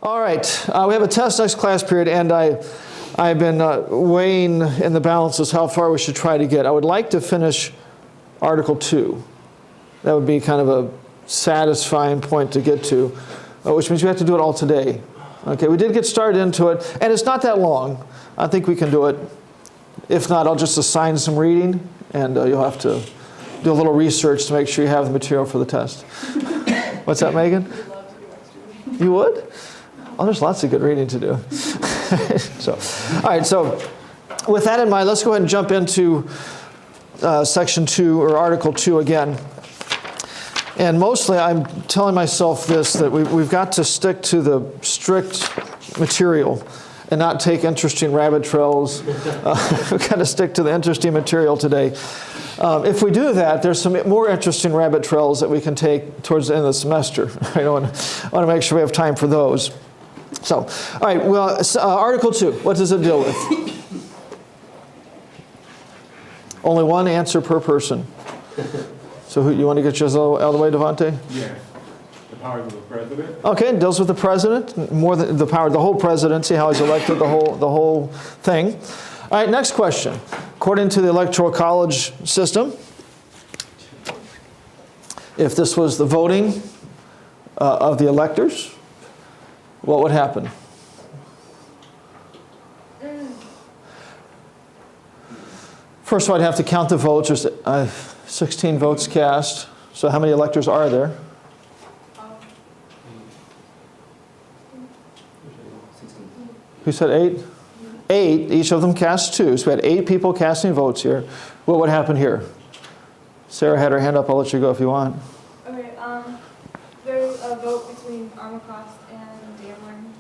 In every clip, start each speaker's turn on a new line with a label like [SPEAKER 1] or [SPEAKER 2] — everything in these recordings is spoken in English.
[SPEAKER 1] All right, we have a test next class period, and I've been weighing in the balances how far we should try to get. I would like to finish Article 2. That would be kind of a satisfying point to get to, which means we have to do it all today. Okay, we did get started into it, and it's not that long. I think we can do it. If not, I'll just assign some reading, and you'll have to do a little research to make sure you have the material for the test. What's that, Megan? You would? Oh, there's lots of good reading to do. So, all right, so with that in mind, let's go ahead and jump into Section 2, or Article 2 again. And mostly I'm telling myself this, that we've got to stick to the strict material and not take interesting rabbit trails. We've got to stick to the interesting material today. If we do that, there's some more interesting rabbit trails that we can take towards the end of the semester. I want to make sure we have time for those. So, all right, well, Article 2, what does it deal with? Only one answer per person. So you want to get yours out of the way, Devontae?
[SPEAKER 2] Yeah. The powers of the president.
[SPEAKER 1] Okay, it deals with the president, more than the power of the whole presidency, how he's elected, the whole thing. All right, next question. According to the Electoral College system, if this was the voting of the electors, what would happen? First of all, I'd have to count the votes. There's 16 votes cast. So how many electors are there? Who said 8? 8. Each of them cast 2. So we had 8 people casting votes here. What would happen here? Sarah had her hand up. I'll let you go if you want.
[SPEAKER 3] Okay. There's a vote between Armacost and Dameron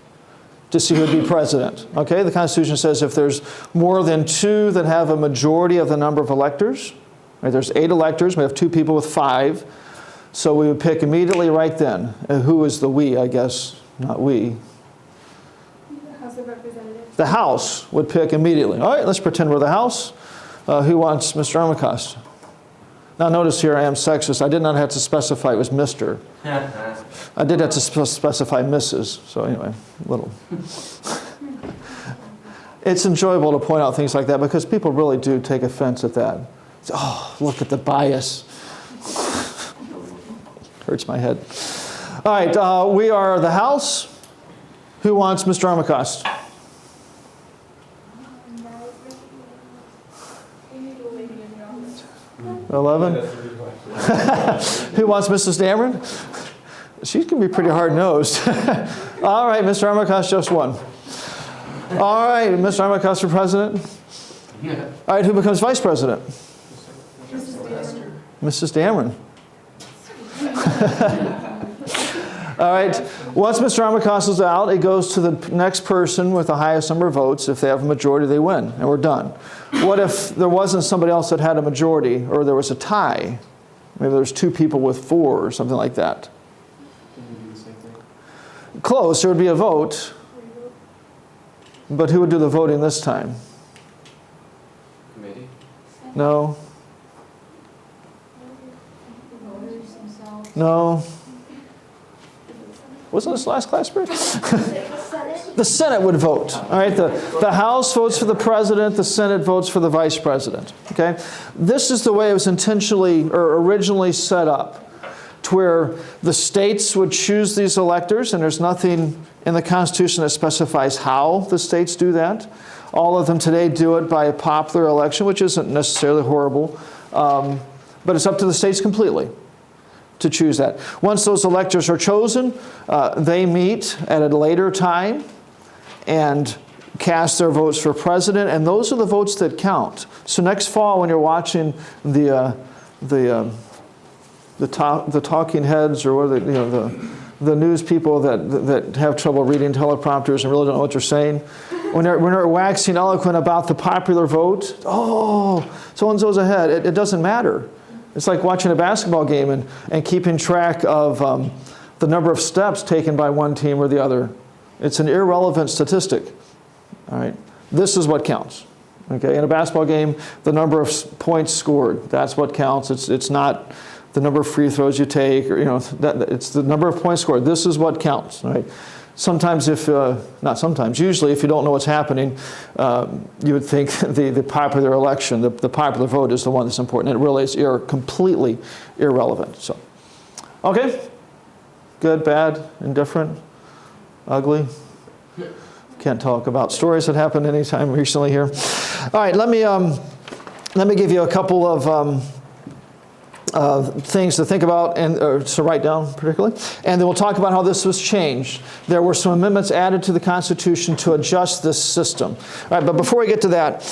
[SPEAKER 1] To see who would be president. Okay, the Constitution says if there's more than 2 that have a majority of the number of electors, right, there's 8 electors, we have 2 people with 5, so we would pick immediately right then. Who is the we, I guess, not we.
[SPEAKER 3] The House of Representatives.
[SPEAKER 1] The House would pick immediately. All right, let's pretend we're the House. Who wants Mr. Armacost? Now notice here I am sexist. I did not have to specify it was Mr. I did have to specify Mrs. So anyway, little. It's enjoyable to point out things like that because people really do take offense at that. It's, oh, look at the bias. Hurts my head. All right, we are the House. Who wants Mr. Armacost? 11. Who wants Mrs. Dameron? She can be pretty hard-nosed. All right, Mr. Armacost, just one. All right, Mr. Armacost for president.
[SPEAKER 2] Yeah.
[SPEAKER 1] All right, who becomes vice president? Mrs. Dameron. All right, once Mr. Armacost is out, it goes to the next person with the highest number of votes. If they have a majority, they win, and we're done. What if there wasn't somebody else that had a majority, or there was a tie? Maybe there's 2 people with 4 or something like that. Close, there would be a vote. But who would do the voting this time?
[SPEAKER 4] Committee?
[SPEAKER 1] No. No. Wasn't this last class period? The Senate would vote. All right, the House votes for the president, the Senate votes for the vice president. Okay, this is the way it was intentionally or originally set up, to where the states would choose these electors, and there's nothing in the Constitution that specifies how the states do that. All of them today do it by a popular election, which isn't necessarily horrible, but it's up to the states completely to choose that. Once those electors are chosen, they meet at a later time and cast their votes for president, and those are the votes that count. So next fall, when you're watching the talking heads, or what are they, the news people that have trouble reading teleprompters and really don't know what they're saying, when they're waxing eloquent about the popular vote, oh, so-and-so's ahead. It doesn't matter. It's like watching a basketball game and keeping track of the number of steps taken by one team or the other. It's an irrelevant statistic. All right, this is what counts. Okay, in a basketball game, the number of points scored, that's what counts. It's not the number of free throws you take, or it's the number of points scored. This is what counts. All right. Sometimes not sometimes, usually if you don't know what's happening, you would think the popular election, the popular vote is the one that's important. And it really is completely irrelevant. So, okay? Good, bad, indifferent, ugly? Can't talk about stories that happened anytime recently here. All right, let me give you a couple of things to think about and to write down particularly. And then we'll talk about how this was changed. There were some amendments added to the Constitution to adjust this system. All right, but before we get to that,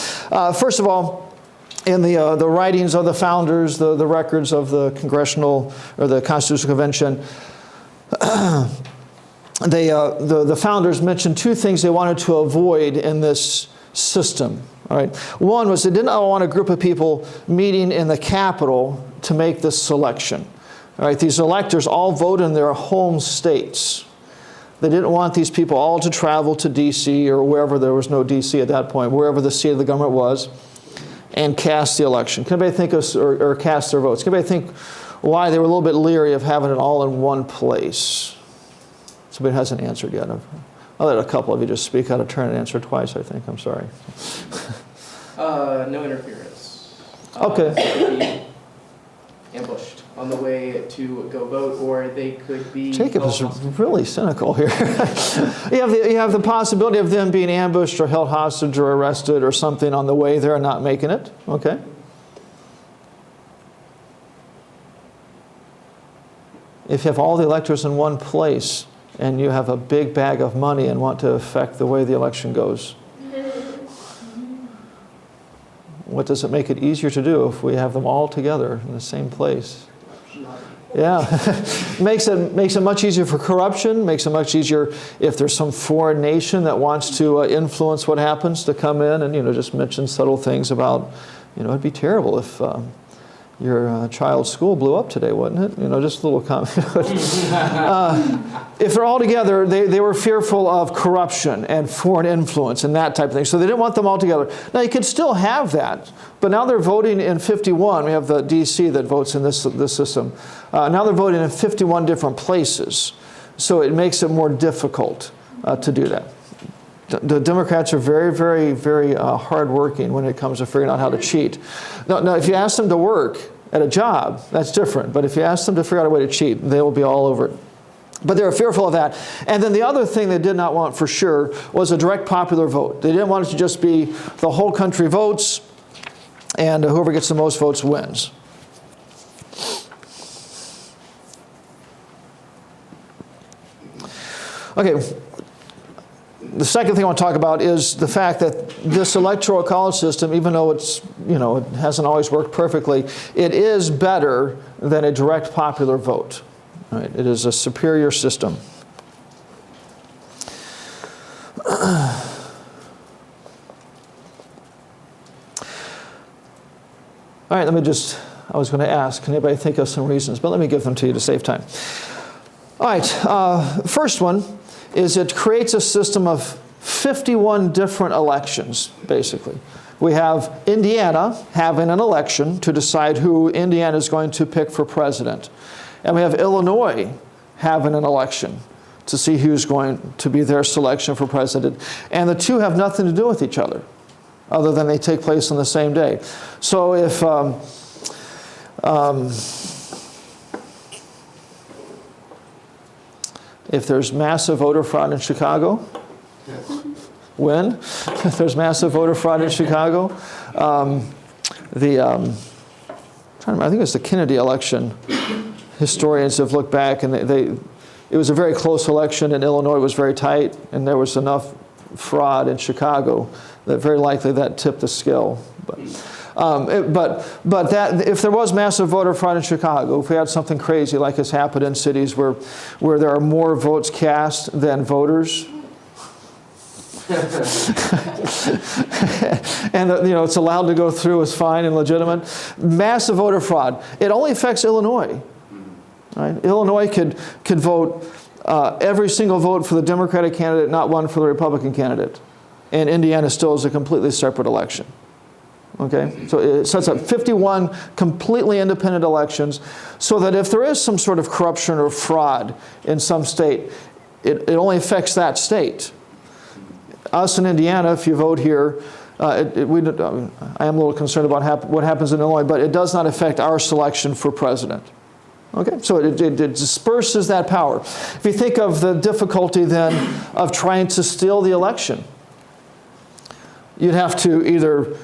[SPEAKER 1] first of all, in the writings of the founders, the records of the Congressional or the Constitutional Convention, the founders mentioned two things they wanted to avoid in this system. All right. One was they didn't want a group of people meeting in the Capitol to make this selection. All right. These electors all vote in their home states. They didn't want these people all to travel to D.C. or wherever, there was no D.C. at that point, wherever the seat of the government was, and cast the election. Can anybody think of, or cast their votes? Can anybody think why they were a little bit leery of having it all in one place? Somebody hasn't answered yet. I'll let a couple of you just speak out of turn and answer twice, I think. I'm sorry.
[SPEAKER 4] No interference.
[SPEAKER 1] Okay.
[SPEAKER 4] They could be ambushed on the way to go vote, or they could be...
[SPEAKER 1] Jacob is really cynical here. you have the possibility of them being ambushed or held hostage or arrested or something on the way there and not making it. Okay. If you have all the electors in one place and you have a big bag of money and want to affect the way the election goes, what does it make it easier to do if we have them all together in the same place? Yeah, makes it much easier for corruption, makes it much easier if there's some foreign nation that wants to influence what happens to come in and, just mention subtle things about, it'd be terrible if your child's school blew up today, wouldn't it? Just a little comment. If they're all together, they were fearful of corruption and foreign influence and that type of thing. So they didn't want them all together. Now, you could still have that, but now they're voting in 51. We have the D.C. that votes in this system. Now they're voting in 51 different places. So it makes it more difficult to do that. The Democrats are very, very, very hardworking when it comes to figuring out how to cheat. Now, if you ask them to work at a job, that's different. But if you ask them to figure out a way to cheat, they will be all over it. But they were fearful of that. And then the other thing they did not want for sure was a direct popular vote. They didn't want it to just be the whole country votes, and whoever gets the most votes wins. Okay. The second thing I want to talk about is the fact that this electoral college system, even though it's, it hasn't always worked perfectly, it is better than a direct popular vote. Right? It is a superior system. All right, I was going to ask, can anybody think of some reasons? But let me give them to you to save time. All right, first one is it creates a system of 51 different elections, basically. We have Indiana having an election to decide who Indiana is going to pick for president. And we have Illinois having an election to see who's going to be their selection for president. And the two have nothing to do with each other, other than they take place on the same day. So if there's massive voter fraud in Chicago, when? If there's massive voter fraud in Chicago, I think it's the Kennedy election. Historians have looked back, and it was a very close election, and Illinois was very tight, and there was enough fraud in Chicago that very likely that tipped the scale. But that if there was massive voter fraud in Chicago, if we had something crazy like has happened in cities where there are more votes cast than voters, and it's allowed to go through as fine and legitimate, massive voter fraud. It only affects Illinois. Right? Illinois could vote every single vote for the Democratic candidate, not one for the Republican candidate, and Indiana still is a completely separate election. Okay, so it sets up 51 completely independent elections so that if there is some sort of corruption or fraud in some state, it only affects that state. Us in Indiana, if you vote here, I am a little concerned about what happens in Illinois, but it does not affect our selection for president. Okay, so it disperses that power. If you think of the difficulty then of trying to steal the election, you'd have to either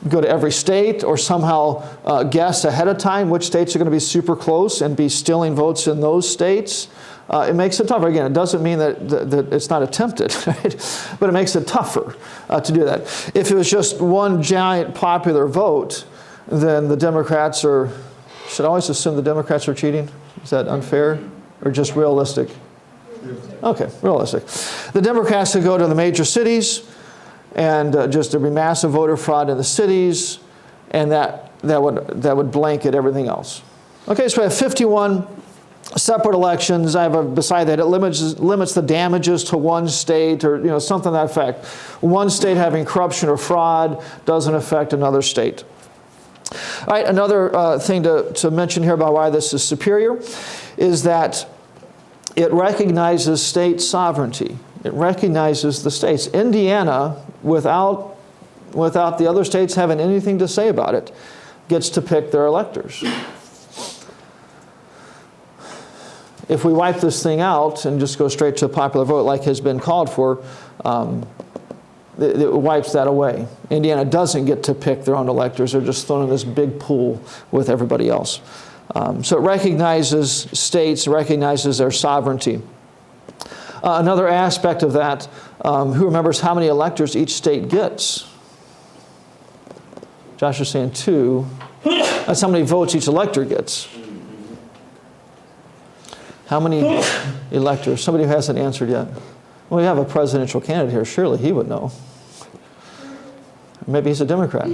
[SPEAKER 1] go to every state or somehow guess ahead of time which states are going to be super close and be stealing votes in those states. It makes it tougher. Again, it doesn't mean that it's not attempted, right? But it makes it tougher to do that. If it was just one giant popular vote, then the Democrats should always assume the Democrats are cheating. Is that unfair or just realistic? Okay, realistic. The Democrats could go to the major cities and just there'd be massive voter fraud in the cities, and that would blanket everything else. Okay, so we have 51 separate elections. I have beside that it limits the damages to one state, or something to that effect. One state having corruption or fraud doesn't affect another state. All right, another thing to mention here about why this is superior is that it recognizes state sovereignty. It recognizes the states. Indiana, without the other states having anything to say about it, gets to pick their electors. If we wipe this thing out and just go straight to a popular vote like has been called for, it wipes that away. Indiana doesn't get to pick their own electors. They're just thrown in this big pool with everybody else. So it recognizes states, recognizes their sovereignty. Another aspect of that, who remembers how many electors each state gets? Josh is saying 2. That's how many votes each elector gets. How many electors? Somebody who hasn't answered yet. Well, we have a presidential candidate here. Surely he would know. Maybe he's a Democrat.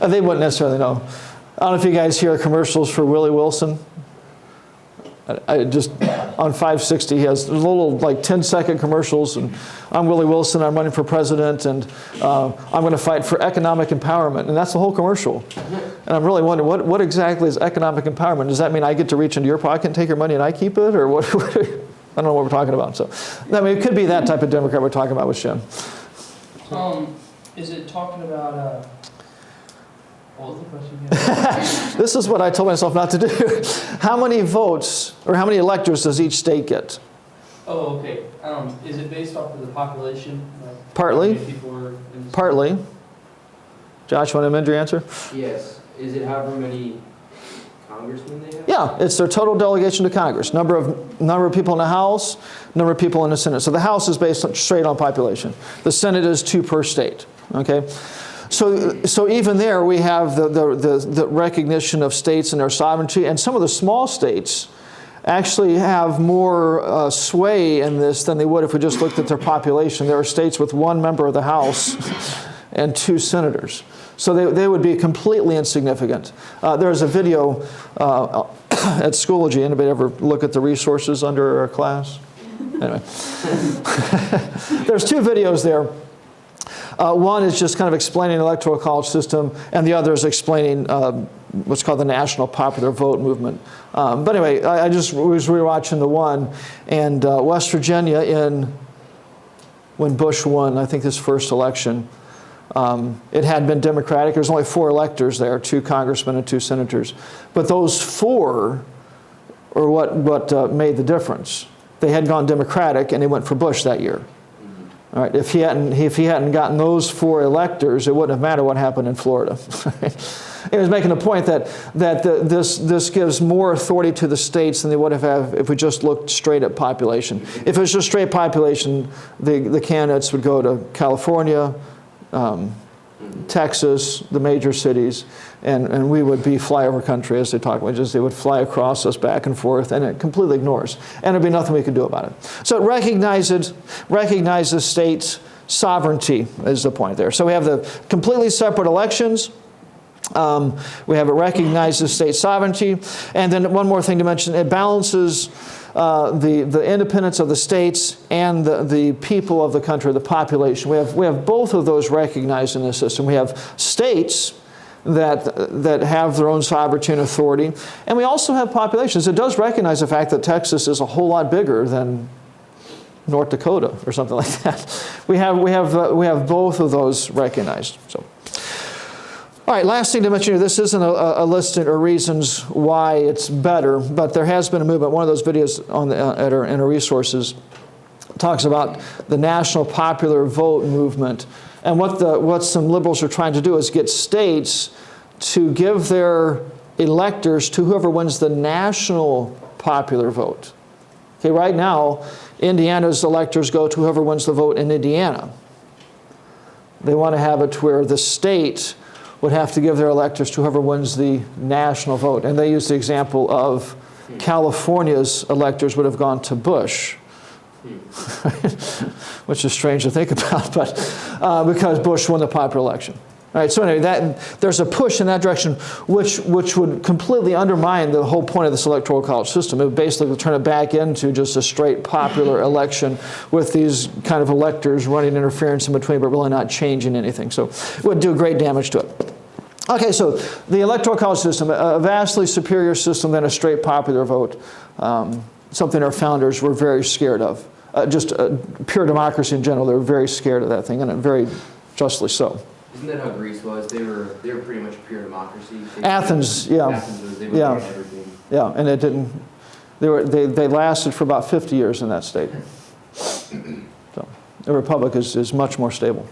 [SPEAKER 1] They wouldn't necessarily know. I don't know if you guys hear commercials for Willie Wilson. I just, on 560, he has little like 10-second commercials, and I'm Willie Wilson, I'm running for president, and I'm going to fight for economic empowerment. And that's the whole commercial. And I'm really wondering, what exactly is economic empowerment? Does that mean I get to reach into your pocket and take your money and I keep it? Or what? I don't know what we're talking about. So, I mean, it could be that type of Democrat we're talking about with Shem.
[SPEAKER 5] Is it talking about, what was the question again?
[SPEAKER 1] This is what I told myself not to do. How many votes or how many electors does each state get?
[SPEAKER 5] Oh, okay. Is it based off of the population? Like
[SPEAKER 1] Partly.
[SPEAKER 5] how many people are in the
[SPEAKER 1] Partly. Josh, want to amend your answer?
[SPEAKER 6] Yes. Is it however many congressmen they have?
[SPEAKER 1] Yeah, it's their total delegation to Congress. Number of people in the House, number of people in the Senate. So the House is based straight on population. The Senate is 2 per state. Okay. So even there we have the recognition of states and their sovereignty, and some of the small states actually have more sway in this than they would if we just looked at their population. There are states with 1 member of the House and 2 senators. So they would be completely insignificant. There's a video at Schoology. Anybody ever look at the resources under our class? Anyway. There's 2 videos there. One is just kind of explaining the Electoral College system, and the other is explaining what's called the National Popular Vote Movement. But anyway, I just was rewatching the one, and West Virginia, when Bush won, I think his first election, it had been Democratic. There was only 4 electors there, 2 congressmen and 2 senators. But those 4 are what made the difference. They had gone Democratic, and they went for Bush that year. All right, if he hadn't gotten those 4 electors, it wouldn't have mattered what happened in Florida. He was making the point that this gives more authority to the states than they would have if we just looked straight at population. If it was just straight population, the candidates would go to California, Texas, the major cities, and we would be flyover country, as they talk about. Just they would fly across us back and forth, and it completely ignores. And there'd be nothing we could do about it. So it recognizes states' sovereignty is the point there. So we have the completely separate elections. We have it recognizes state sovereignty. And then one more thing to mention, it balances the independence of the states and the people of the country, the population. We have both of those recognized in the system. We have states that have their own sovereignty and authority. And we also have populations. It does recognize the fact that Texas is a whole lot bigger than North Dakota or something like that. We have both of those recognized. So, all right, last thing to mention here, this isn't a list or reasons why it's better, but there has been a movement. One of those videos on in our resources talks about the national popular vote movement. And what some liberals are trying to do is get states to give their electors to whoever wins the national popular vote. Okay, right now, Indiana's electors go to whoever wins the vote in Indiana. They want to have it to where the state would have to give their electors to whoever wins the national vote. And they use the example of California's electors would have gone to Bush. Which is strange to think about, but because Bush won the popular election. All right, so anyway, there's a push in that direction, which would completely undermine the whole point of this electoral college system. It would basically turn it back into just a straight popular election with these kind of electors running interference in between, but really not changing anything. So it would do great damage to it. Okay, so the electoral college system, a vastly superior system than a straight popular vote. Something our founders were very scared of. Just pure democracy in general, they were very scared of that thing, and very justly so.
[SPEAKER 6] Isn't that how Greece was? They were pretty much pure democracy.
[SPEAKER 1] Athens, yeah.
[SPEAKER 6] They would
[SPEAKER 1] Yeah.
[SPEAKER 6] everything.
[SPEAKER 1] Yeah, and it didn't, they lasted for about 50 years in that state. So the republic is much more stable.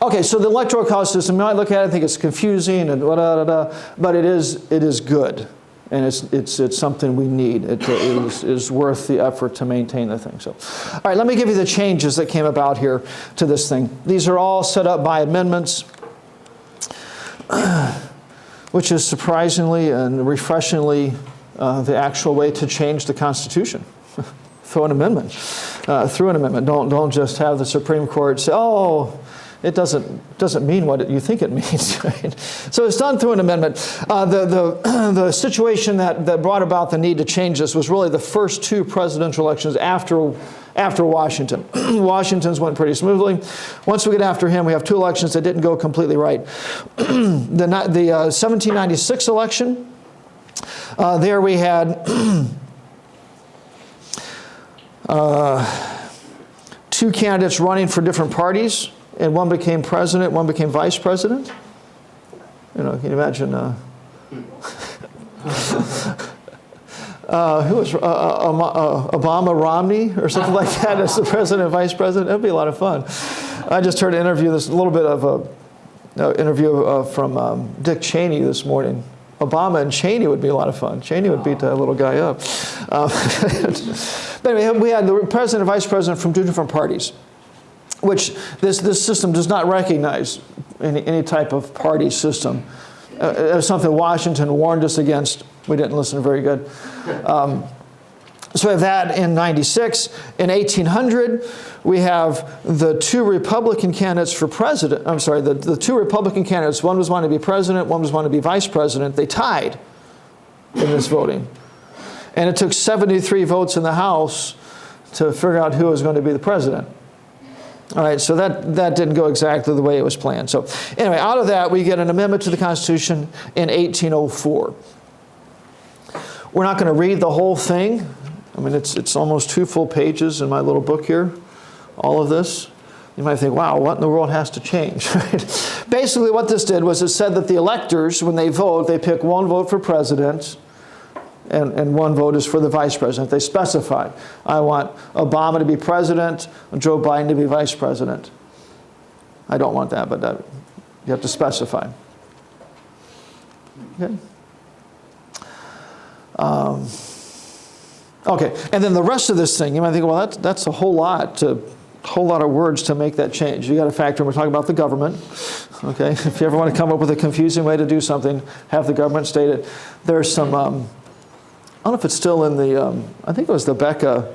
[SPEAKER 1] Okay, so the electoral college system, you might look at it and think it's confusing and but it is good. And it's something we need. It is worth the effort to maintain the thing. So, all right, let me give you the changes that came about here to this thing. These are all set up by amendments, which is surprisingly and refreshingly the actual way to change the Constitution. Through an amendment. Don't just have the Supreme Court say, oh, it doesn't mean what you think it means. Right? So it's done through an amendment. The situation that brought about the need to change this was really the first two presidential elections after Washington. Washington's went pretty smoothly. Once we get after him, we have two elections that didn't go completely right. The 1796 election, there we had two candidates running for different parties. And one became president, one became vice president. You know, can you imagine? Who was Obama Romney or something like that as the president and vice president? That'd be a lot of fun. I just heard an interview, a little bit of an interview from Dick Cheney this morning. Obama and Cheney would be a lot of fun. Cheney would beat that little guy up. But anyway, we had the president and vice president from two different parties, which this system does not recognize any type of party system. It was something Washington warned us against. We didn't listen very good. So we have that in 96. In 1800, we have the two Republican candidates for president. I'm sorry, the two Republican candidates, one was wanting to be president, one was wanting to be vice president. They tied in this voting. And it took 73 votes in the House to figure out who was going to be the president. All right, so that didn't go exactly the way it was planned. So anyway, out of that, we get an amendment to the Constitution in 1804. We're not going to read the whole thing. I mean, it's almost 2 full pages in my little book here, all of this. You might think, wow, what in the world has to change? Basically, what this did was it said that the electors, when they vote, they pick one vote for president, and one vote is for the vice president. They specified, I want Obama to be president, Joe Biden to be vice president. I don't want that, but you have to specify. Okay. Okay, and then the rest of this thing, you might think, well, that's a whole lot of words to make that change. You got to factor in, we're talking about the government. Okay, if you ever want to come up with a confusing way to do something, have the government state it. There's some, I don't know if it's still in the, I think it was the Becca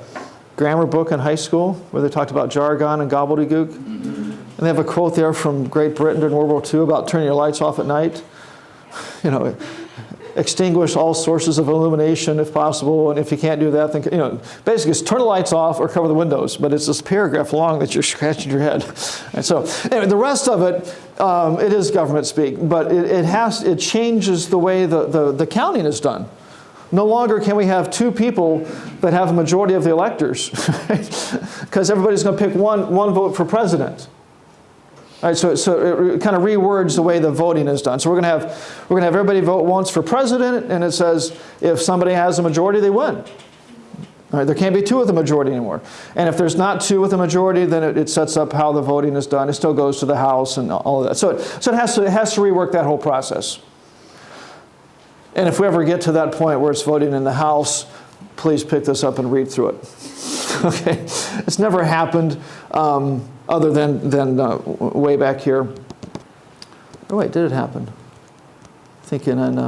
[SPEAKER 1] grammar book in high school where they talked about jargon and gobbledygook. Mm-hmm. And they have a quote there from Great Britain during World War II about turning your lights off at night. You know, extinguish all sources of illumination if possible, and if you can't do that, then, you know, basically it's turn the lights off or cover the windows, but it's this paragraph long that you're scratching your head. And so, anyway, the rest of it It is government speak, but it changes the way the counting is done. No longer can we have two people that have a majority of the electors, because everybody's going to pick one vote for president. All right, so it kind of rewords the way the voting is done. So we're going to have everybody vote once for president, and it says if somebody has a majority, they win. All right, there can't be two with a majority anymore. And if there's not two with a majority, then it sets up how the voting is done. It still goes to the House and all of that. So it has to rework that whole process. And if we ever get to that point where it's voting in the House, please pick this up and read through it. Okay, it's never happened other than way back here. Oh wait, did it happen? Thinking in.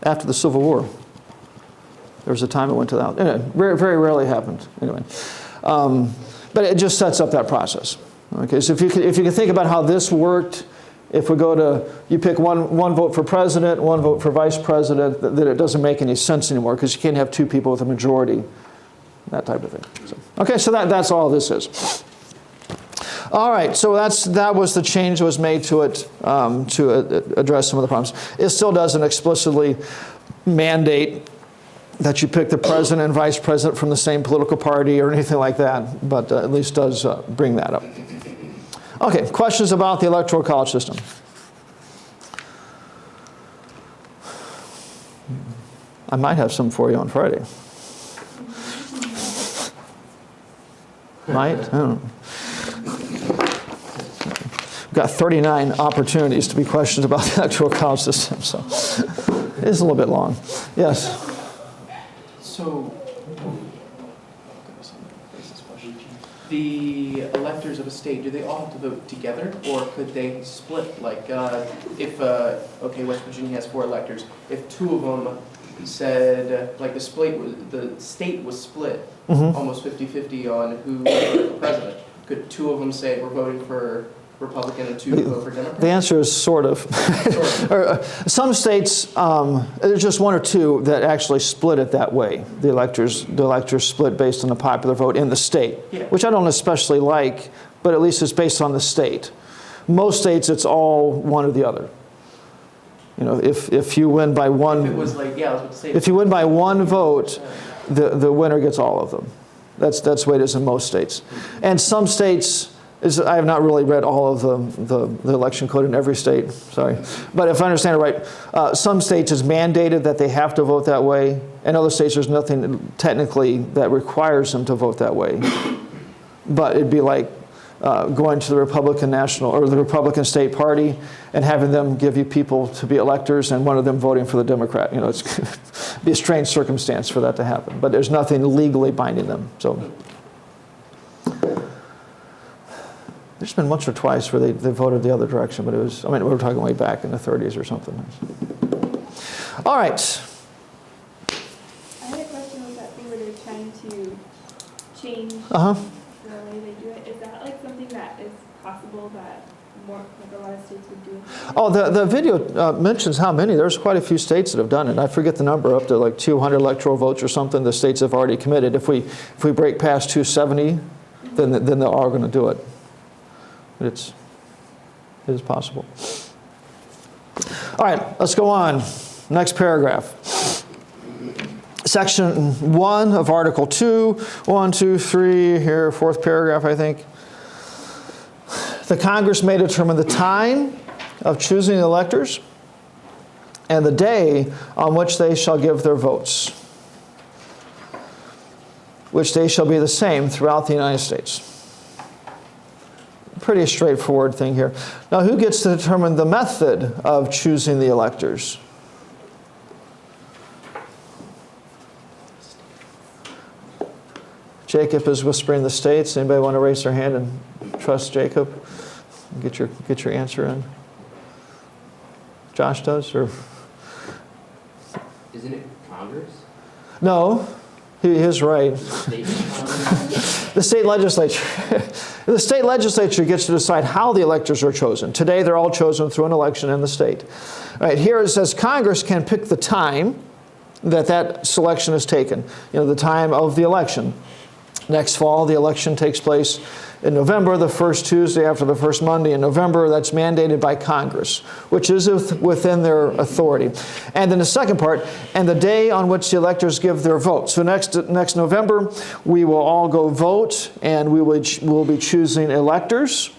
[SPEAKER 1] After the Civil War. There was a time it went to that. Anyway, very, very rarely happened. Anyway, but it just sets up that process. Okay, so if you can think about how this worked, if we go to, you pick one vote for president, one vote for vice president, then it doesn't make any sense anymore because you can't have two people with a majority, that type of thing. So, okay, so that's all this is. All right, so that was the change that was made to it to address some of the problems. It still doesn't explicitly mandate that you pick the president and vice president from the same political party or anything like that, but at least does bring that up. Okay, questions about the Electoral College system? I might have some for you on Friday. Might? I don't know. We've got 39 opportunities to be questions about the Electoral College system, so it is a little bit long. Yes?
[SPEAKER 4] So, the electors of a state, do they all have to vote together, or could they split? Like, if, okay, West Virginia has 4 electors, if 2 of them said, like the state was split, almost 50-50 on who voted for president, could 2 of them say we're voting for Republican and 2 vote for Democrat?
[SPEAKER 1] The answer is sort of. Some states, there's just 1 or 2 that actually split it that way. The electors split based on the popular vote in the state, which I don't especially like, but at least it's based on the state. Most states, it's all one or the other. You know, if you win by one,
[SPEAKER 4] If it was like, yeah, I was about to say,
[SPEAKER 1] if you win by 1 vote, the winner gets all of them. That's the way it is in most states. And some states, I have not really read all of the election code in every state, sorry. But if I understand it right, some states it's mandated that they have to vote that way. In other states, there's nothing technically that requires them to vote that way. But it'd be like going to the Republican National or the Republican State Party and having them give you people to be electors and one of them voting for the Democrat. You know, it's be a strange circumstance for that to happen. But there's nothing legally binding them. So. There's been once or twice where they voted the other direction, but it was, I mean, we were talking way back in the 30s or something. All right.
[SPEAKER 3] I had a question with that thing where they're trying to change
[SPEAKER 1] Uh-huh.
[SPEAKER 3] the way they do it. Is that like something that is possible that more, like a lot of states would do?
[SPEAKER 1] Oh, the video mentions how many. There's quite a few states that have done it. I forget the number, up to like 200 electoral votes or something the states have already committed. If we break past 270, then they're all going to do it. It is possible. All right, let's go on. Next paragraph. Section 1 of Article 2. 1, 2, 3, here, 4th paragraph, I think. The Congress may determine the time of choosing the electors and the day on which they shall give their votes, which day shall be the same throughout the United States. Pretty straightforward thing here. Now, who gets to determine the method of choosing the electors? Jacob is whispering the states. Anybody want to raise their hand and trust Jacob? Get your answer in. Josh does, or
[SPEAKER 6] Isn't it Congress?
[SPEAKER 1] no? He is right.
[SPEAKER 6] State
[SPEAKER 1] The state legislature. The state legislature gets to decide how the electors are chosen. Today, they're all chosen through an election in the state. All right, here it says Congress can pick the time that selection is taken. You know, the time of the election. Next fall, the election takes place in November, the first Tuesday after the first Monday in November. That's mandated by Congress, which is within their authority. And then the second part, and the day on which the electors give their vote. So next November, we will all go vote, and we'll be choosing electors.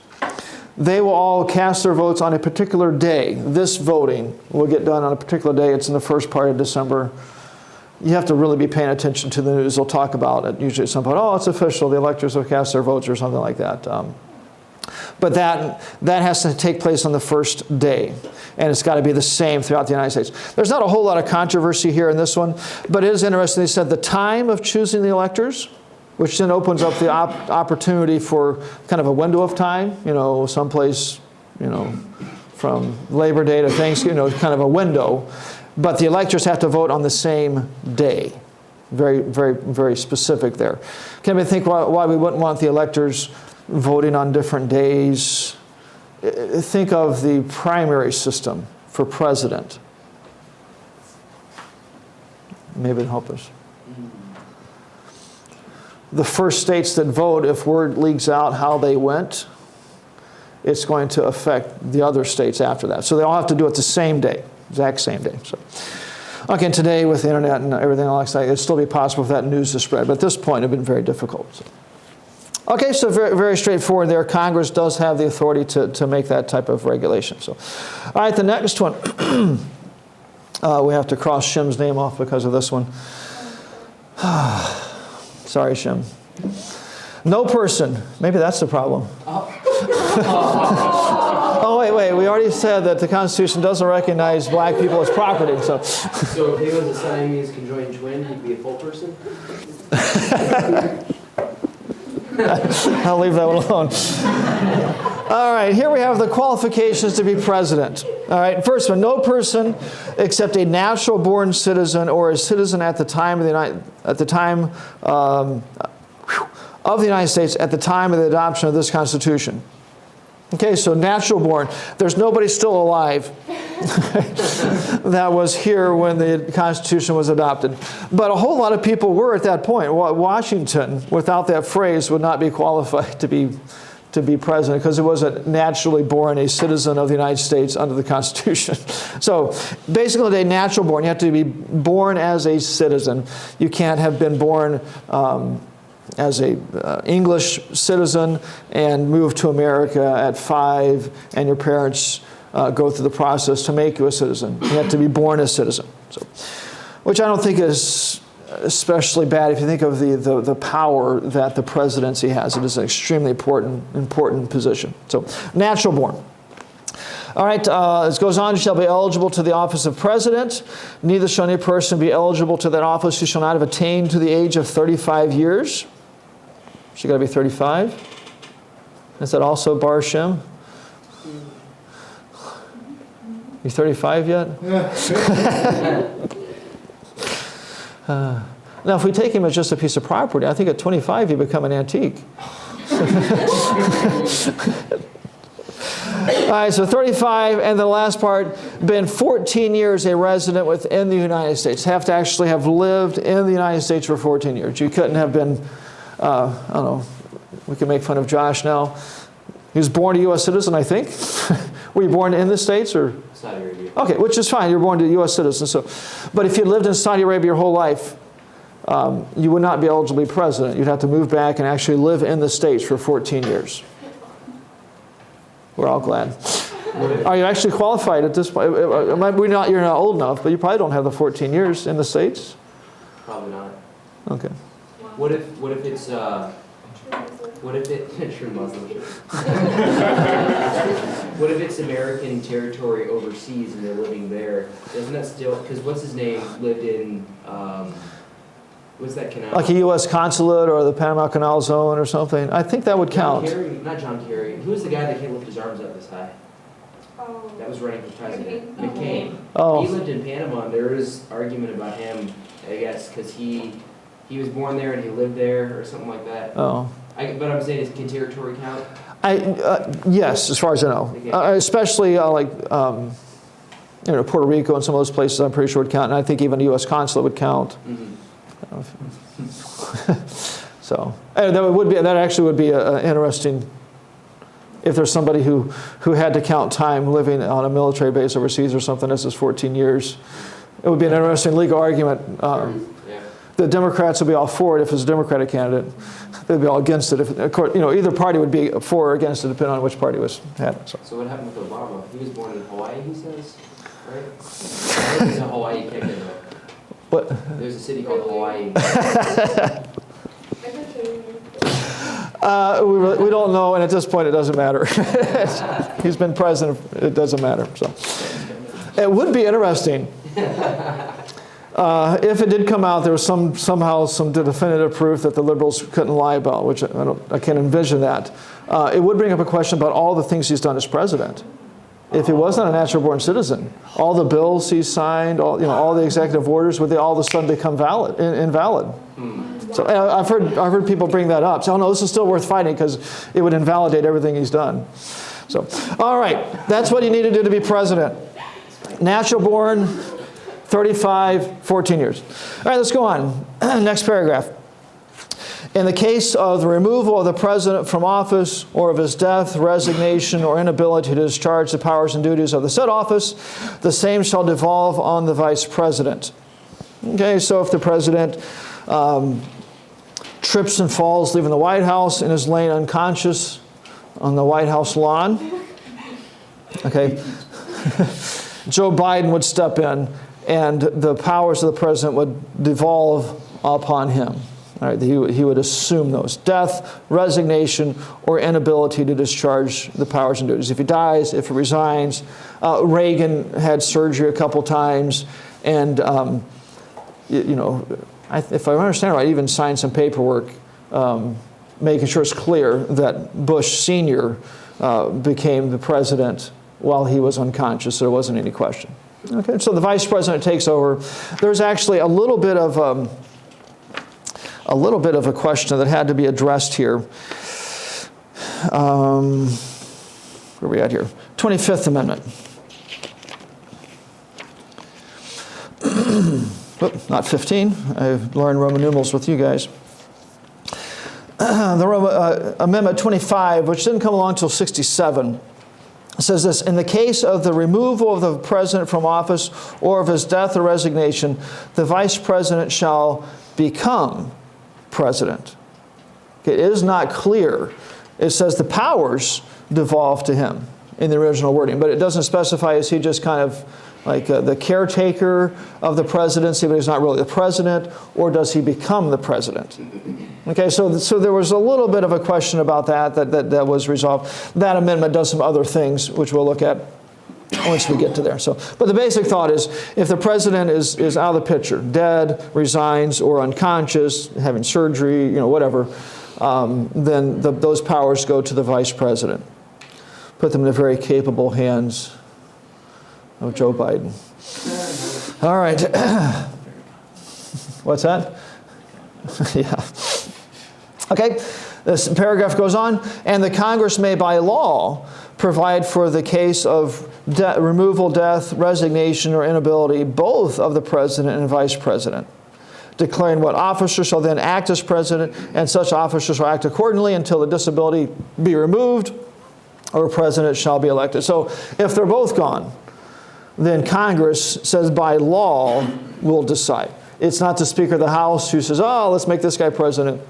[SPEAKER 1] They will all cast their votes on a particular day. This voting will get done on a particular day. It's in the first part of December. You have to really be paying attention to the news. They'll talk about it usually at some point. Oh, it's official. The electors have cast their votes or something like that. But that has to take place on the first day. And it's got to be the same throughout the United States. There's not a whole lot of controversy here in this one. But it is interesting. They said the time of choosing the electors, which then opens up the opportunity for kind of a window of time. Someplace, from Labor Day to Thanksgiving, kind of a window. But the electors have to vote on the same day. Very, very, very specific there. Can we think why we wouldn't want the electors voting on different days? Think of the primary system for president. Maybe it'll help us. The first states that vote, if word leaks out how they went, it's going to affect the other states after that. So they all have to do it the same day. Exact same day. So, okay, today with the internet and everything else, it'd still be possible for that news to spread. But at this point, it'd been very difficult. So. Okay, so very, very straightforward there. Congress does have the authority to make that type of regulation. So, all right, the next one. We have to cross Shim's name off because of this one. Sorry, Shim. No person. Maybe that's the problem. Oh, wait. We already said that the Constitution doesn't recognize black people as property. So
[SPEAKER 6] if he was a Siamese conjoined twin, he'd be a full person?
[SPEAKER 1] I'll leave that one alone. All right, here we have the qualifications to be president. All right, first one, no person except a natural-born citizen or a citizen at the time of the United States at the time of the adoption of this Constitution. Okay, so natural born. There's nobody still alive that was here when the Constitution was adopted. But a whole lot of people were at that point. Washington, without that phrase, would not be qualified to be president because it wasn't naturally born a citizen of the United States under the Constitution. So basically, a natural born. You have to be born as a citizen. You can't have been born as a English citizen and move to America at 5 and your parents go through the process to make you a citizen. You have to be born a citizen. So, which I don't think is especially bad if you think of the power that the presidency has. It is an extremely important position. So natural born. All right, it goes on, you shall be eligible to the office of president. Neither shall any person be eligible to that office who shall not have attained to the age of 35 years. She got to be 35. Is that also Bar Shem? You 35 yet? Now, if we take him as just a piece of property, I think at 25 you become an antique. All right, so 35, and the last part, been 14 years a resident within the United States. Have to actually have lived in the United States for 14 years. You couldn't have been, I don't know, we can make fun of Josh now. He was born a U.S. citizen, I think. Were you born in the States or?
[SPEAKER 6] Saudi Arabia. Okay,
[SPEAKER 1] which is fine. You're born a U.S. citizen. So, but if you lived in Saudi Arabia your whole life, you would not be eligible to be president. You'd have to move back and actually live in the States for 14 years. We're all glad. Are you actually qualified at this point? You're not old enough, but you probably don't have the 14 years in the States.
[SPEAKER 6] Probably not.
[SPEAKER 1] Okay.
[SPEAKER 6] What if it's true Muslim? What if it's American territory overseas and they're living there? Doesn't that still? Because what's his name lived in? What's that canal?
[SPEAKER 1] Like a U.S. consulate or the Panama Canal Zone or something. I think that would count.
[SPEAKER 6] Not John Kerry. Who's the guy that can't lift his arms up this high?
[SPEAKER 3] Oh.
[SPEAKER 6] That was running for president. McCain.
[SPEAKER 1] Oh.
[SPEAKER 6] He lived in Panama, and there was argument about him, I guess, because he was born there and he lived there or something like that.
[SPEAKER 1] Oh.
[SPEAKER 6] But I'm saying, can territory count?
[SPEAKER 1] Yes, as far as I know. Especially Puerto Rico and some of those places I'm pretty sure would count. And I think even a U.S. consulate would count.
[SPEAKER 6] Mm-hmm.
[SPEAKER 1] So and that actually would be an interesting, if there's somebody who had to count time living on a military base overseas or something, this is 14 years, it would be an interesting legal argument. The Democrats would be all for it if it's a Democratic candidate. They'd be all against it. If, of course, either party would be for or against it, depending on which party had it.
[SPEAKER 6] So what happened with Obama? He was born in Hawaii, he says, right? He's in Hawaii, you can't get it.
[SPEAKER 1] But
[SPEAKER 6] There's a city called Hawaii.
[SPEAKER 1] we don't know, and at this point, it doesn't matter. He's been president. It doesn't matter. So it would be interesting. If it did come out, there was somehow some definitive proof that the liberals couldn't lie about, which I can't envision that. It would bring up a question about all the things he's done as president. If he wasn't a natural-born citizen, all the bills he signed, all the executive orders, would they all of a sudden become invalid? So I've heard people bring that up. So, oh no, this is still worth fighting because it would invalidate everything he's done. So, all right, that's what you need to do to be president. Natural-born. 35, 14 years. All right, let's go on. Next paragraph. In the case of the removal of the president from office or of his death, resignation, or inability to discharge the powers and duties of the said office, the same shall devolve on the vice president. Okay, so if the president trips and falls leaving the White House and is laying unconscious on the White House lawn, okay, Joe Biden would step in and the powers of the president would devolve upon him. All right, he would assume those. Death, resignation, or inability to discharge the powers and duties. If he dies, if he resigns. Reagan had surgery a couple times, and if I understand right, even signed some paperwork making sure it's clear that Bush Sr. Became the president while he was unconscious, so there wasn't any question. Okay, so the vice president takes over. There's actually a little bit of a question that had to be addressed here. Where are we at here? 25th Amendment. Oop, not 15. I've learned Roman numerals with you guys. Amendment 25, which didn't come along until 67. Says this: in the case of the removal of the president from office or of his death or resignation, the vice president shall become president. Okay, it is not clear. It says the powers devolve to him in the original wording, but it doesn't specify, is he just kind of like the caretaker of the presidency, but he's not really the president, or does he become the president? Okay, so there was a little bit of a question about that was resolved. That amendment does some other things, which we'll look at once we get to there. So, but the basic thought is, if the president is out of the picture, dead, resigns, or unconscious, having surgery, whatever, then those powers go to the vice president. Put them in the very capable hands of Joe Biden. All right. What's that? Yeah. Okay. This paragraph goes on. And the Congress may by law provide for the case of removal, death, resignation, or inability, both of the president and vice president, declaring what officer shall then act as president, and such officer shall act accordingly until the disability be removed or a president shall be elected. So if they're both gone, then Congress says by law will decide. It's not the Speaker of the House who says, oh, let's make this guy president.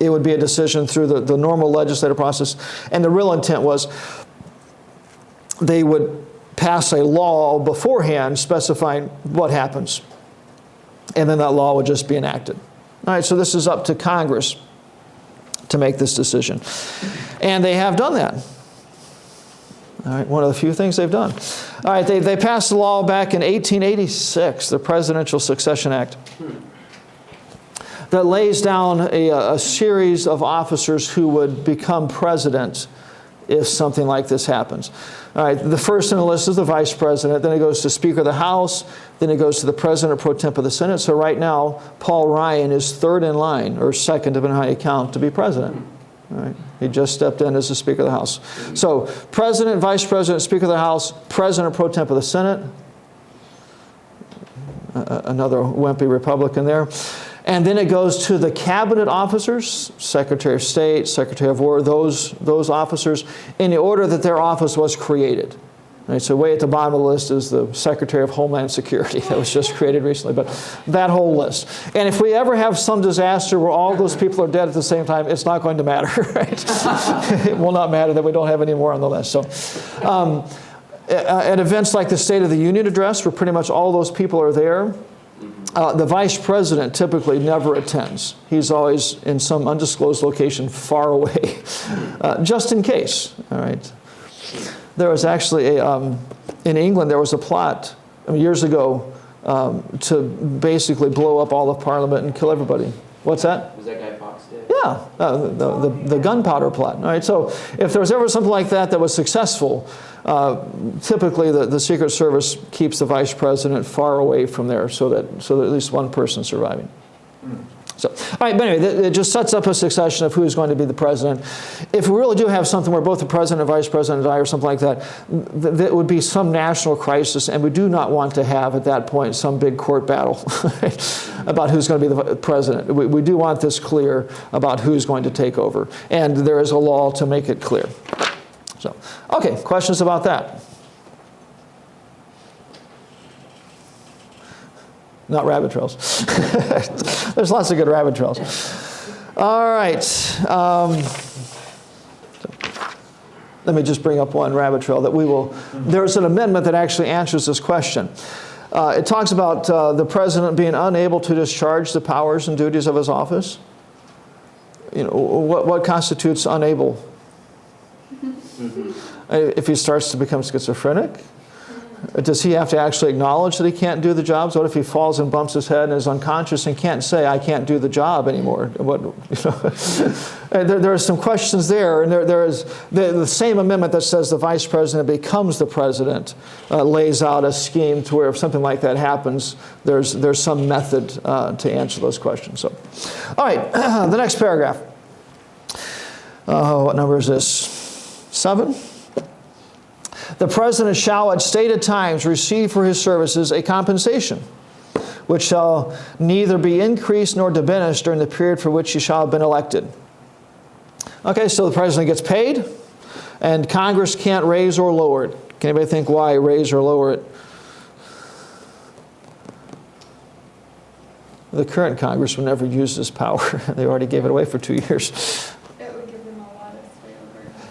[SPEAKER 1] It would be a decision through the normal legislative process. And the real intent was they would pass a law beforehand specifying what happens. And then that law would just be enacted. All right, so this is up to Congress to make this decision. And they have done that. All right, one of the few things they've done. All right, they passed the law back in 1886, the Presidential Succession Act, that lays down a series of officers who would become president if something like this happens. All right, the first in the list is the vice president, then it goes to Speaker of the House, then it goes to the President pro tem of the Senate. So right now, Paul Ryan is third in line, or second, depending on how you count, to be president. All right. He just stepped in as the Speaker of the House. So, President, Vice President, Speaker of the House, President pro tem of the Senate, another wimpy Republican there, And then it goes to the cabinet officers, Secretary of State, Secretary of War, those officers, in the order that their office was created. Right, so way at the bottom of the list is the Secretary of Homeland Security that was just created recently, but that whole list. And if we ever have some disaster where all those people are dead at the same time, it's not going to matter, right? It will not matter that we don't have any more on the list. So, at events like the State of the Union address, where pretty much all those people are there, the vice president typically never attends. He's always in some undisclosed location far away, just in case, all right? There was actually in England, there was a plot years ago to basically blow up all of Parliament and kill everybody. What's that?
[SPEAKER 6] Was that Guy Fawkes did?
[SPEAKER 1] Yeah, the gunpowder plot. All right, so if there was ever something like that was successful, typically the Secret Service keeps the vice president far away from there so that at least one person's surviving. So, all right, but anyway, it just sets up a succession of who's going to be the president. If we really do have something where both the president and vice president die or something like that, that would be some national crisis, and we do not want to have at that point some big court battle about who's going to be the president. We do want this clear about who's going to take over, and there is a law to make it clear. So, okay, questions about that? Not rabbit trails. There's lots of good rabbit trails. All right. Let me just bring up one rabbit trail that we will. There's an amendment that actually answers this question. It talks about the president being unable to discharge the powers and duties of his office. You know, what constitutes unable? If he starts to become schizophrenic? Does he have to actually acknowledge that he can't do the jobs? What if he falls and bumps his head and is unconscious and can't say, I can't do the job anymore? There are some questions there. And there is the same amendment that says the vice president becomes the president lays out a scheme to where if something like that happens, there's some method to answer those questions. So, all right, the next paragraph. What number is this? 7? The president shall at stated times receive for his services a compensation, which shall neither be increased nor diminished during the period for which he shall have been elected. Okay, so the president gets paid, and Congress can't raise or lower it. Can anybody think why raise or lower it? The current Congress would never use this power. They already gave it away for 2 years.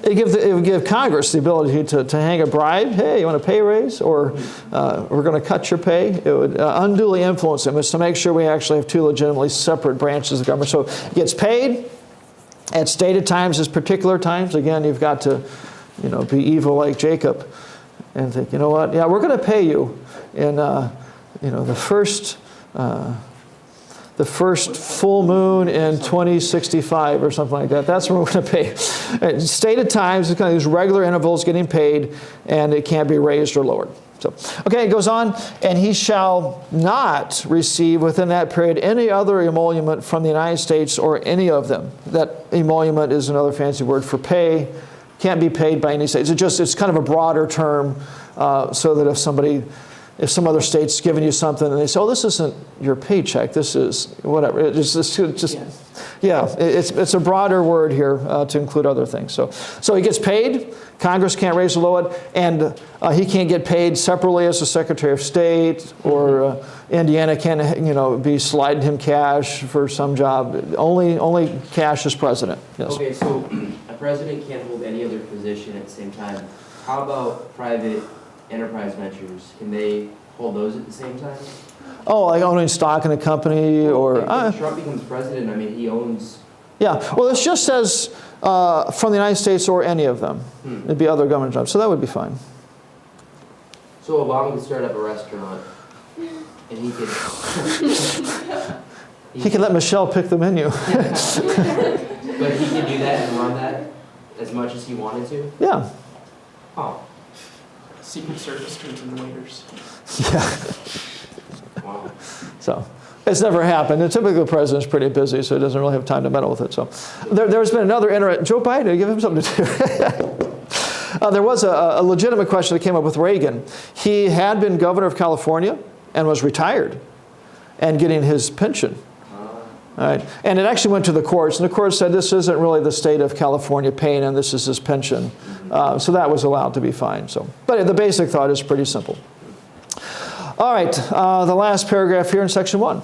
[SPEAKER 1] It would give Congress the ability to hang a bribe. Hey, you want a pay raise? Or we're going to cut your pay. It would unduly influence them. It's to make sure we actually have two legitimately separate branches of government. So it gets paid at stated times as particular times. Again, you've got to be evil like Jacob and think, you know what? Yeah, we're going to pay you in the first full moon in 2065 or something like that. That's when we're going to pay. At stated times, it's kind of these regular intervals getting paid, and it can't be raised or lowered. So, okay, it goes on, and he shall not receive within that period any other emolument from the United States or any of them. That emolument is another fancy word for pay. Can't be paid by any state. It's kind of a broader term so that if some other state's giving you something and they say, oh, this isn't your paycheck, this is whatever. It's a broader word here to include other things. So he gets paid. Congress can't raise or lower it. And he can't get paid separately as the Secretary of State, or Indiana can't be sliding him cash for some job. Only cash as president. Yes.
[SPEAKER 6] Okay, so a president can't hold any other position at the same time. How about private enterprise ventures? Can they hold those at the same time?
[SPEAKER 1] Oh, like owning stock in a company, or
[SPEAKER 6] if Trump becomes president, I mean, he owns.
[SPEAKER 1] Yeah, well, this just says from the United States or any of them. It'd be other government jobs, so that would be fine.
[SPEAKER 6] So Obama could start up a restaurant, and he could.
[SPEAKER 1] He could let Michelle pick the menu.
[SPEAKER 6] But he could do that and run that as much as he wanted to.
[SPEAKER 1] Yeah.
[SPEAKER 6] Oh.
[SPEAKER 4] Secret Service turns into waiters.
[SPEAKER 1] Yeah.
[SPEAKER 6] Wow.
[SPEAKER 1] So it's never happened. And typically the president's pretty busy, so he doesn't really have time to meddle with it. So there's been another Joe Biden, give him something to do. There was a legitimate question that came up with Reagan. He had been governor of California and was retired and getting his pension. All right. And it actually went to the courts, and the courts said this isn't really the state of California paying him, this is his pension. So that was allowed to be fine. So, but the basic thought is pretty simple. All right, the last paragraph here in section 1.